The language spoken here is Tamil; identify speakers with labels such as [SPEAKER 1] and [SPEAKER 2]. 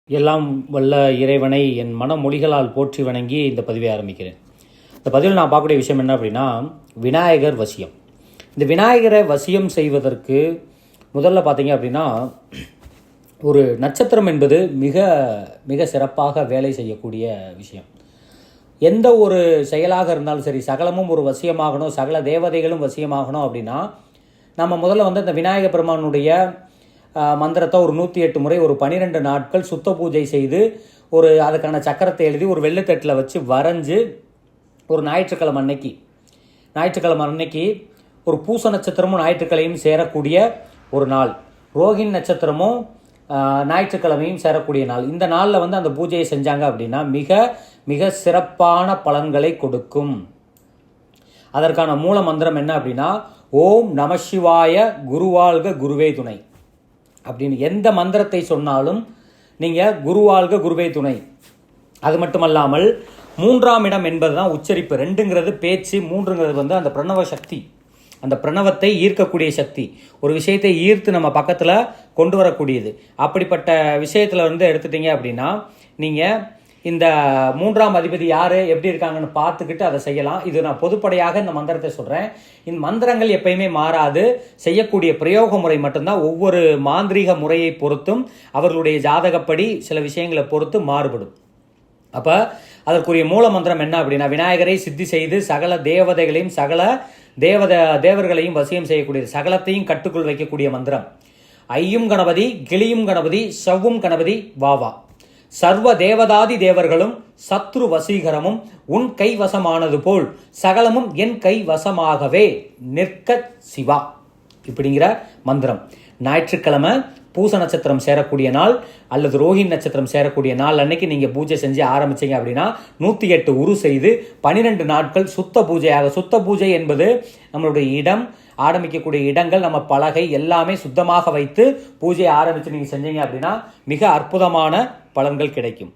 [SPEAKER 1] எல்லாம் வல்ல இறைவனை என் மனமொழிகளால் போற்றி வணங்கி இந்த பதிவை ஆரம்பிக்கிறேன். இந்த பதிவில் நான் பார்க்கக்கூடிய விஷயம் என்ன அப்படின்னா, விநாயகர் வசியம். இந்த விநாயகரை வசியம் செய்வதற்கு முதல்ல பார்த்தீங்க அப்படின்னா, ஒரு நட்சத்திரம் என்பது மிக மிக சிறப்பாக வேலை செய்யக்கூடிய விஷயம். எந்த ஒரு செயலாக இருந்தாலும் சரி, சகலமும் ஒரு வசியமாகணும், சகல தேவதைகளும் வசியமாகணும் அப்படின்னா, நம்ம முதல்ல அந்த விநாயக பெருமானுடைய மந்திரத்தை ஒரு 108 முறை ஒரு 12 நாட்கள் சுத்த பூஜை செய்து அதுக்கான சக்கரத்தை எழுதி ஒரு வெள்ளைத்தட்டில் வச்சு வரைஞ்சி ஒரு ஞாயிற்றுக்கிழமை அன்னைக்கு ஒரு பூச நட்சத்திரமும் ஞாயிற்றுக்கிழமையும் சேரக்கூடிய ஒரு நாள், ரோகிணி நட்சத்திரமும் ஞாயிற்றுக்கிழமையும் சேரக்கூடிய நாள். இந்த நாளில் அந்த பூஜையை செஞ்சாங்க அப்படின்னா மிக மிக சிறப்பான பலன்களை கொடுக்கும். அதற்கான மூல மந்திரம் என்ன அப்படின்னா, ஓம் நம சிவாய குருவாழ்க குருவே துணை அப்படின்னு எந்த மந்திரத்தை சொன்னாலும் நீங்கள் குருவாழ்க குருவே துணை. அது மட்டுமல்லாமல் 3ஆம் இடம் என்பது தான் உச்சரிப்பு. 2ங்கிறது பேச்சு, 3ங்கிறது அந்த பிரணவ சக்தி, அந்த பிரணவத்தை ஈர்க்கக்கூடிய சக்தி, ஒரு விஷயத்தை ஈர்த்து நம்ம பக்கத்தில் கொண்டு வரக்கூடியது. அப்படிப்பட்ட விஷயத்தில் எடுத்துட்டீங்க அப்படின்னா நீங்கள் இந்த 3ஆம் அதிபதி யார் எப்படி இருக்காங்கன்னு பார்த்துக்கிட்டு அதை செய்யலாம். இது நான் பொதுப்படையாக இந்த மந்திரத்தை சொல்கிறேன். இந்த மந்திரங்கள் எப்பயுமே மாறாது, செய்யக்கூடிய பிரயோக முறை மட்டும்தான் ஒவ்வொரு மாந்திரீக முறையை பொறுத்தும் அவர்களுடைய ஜாதகப்படி சில விஷயங்களை பொறுத்து மாறுபடும். அப்போ அதற்குரிய மூல மந்திரம் என்ன அப்படின்னா, விநாயகரை சித்தி செய்து சகல தேவதைகளையும் சகல தேவர்களையும் வசியம் செய்யக்கூடியது, சகலத்தையும் கட்டுக்குள் வைக்கக்கூடிய மந்திரம். ஐயும் கணபதி, கிளியும் கணபதி, செவ்வும் கணபதி, வாவா. சர்வ தேவதாதி தேவர்களும் சத்ரு வசீகரமும் உன் கை வசமானது போல் சகலமும் என் கை வசமாகவே நிற்க சிவா இப்படிங்கிற மந்திரம். ஞாயிற்றுக்கிழமை பூச நட்சத்திரம் சேரக்கூடிய நாள் அல்லது ரோஹிணி நட்சத்திரம் சேரக்கூடிய நாள் அன்னைக்கு நீங்கள் பூஜை செஞ்சு ஆரம்பிச்சிங்க அப்படின்னா 108 உரு செய்து 12 நாட்கள் சுத்த பூஜையாக, சுத்த பூஜை என்பது நம்மளுடைய இடம், ஆரம்பிக்கக்கூடிய இடங்கள், நம்ம பலகை எல்லாமே சுத்தமாக வைத்து பூஜையை ஆரம்பித்து நீங்கள் செஞ்சீங்க அப்படின்னா மிக அற்புதமான பலன்கள் கிடைக்கும்.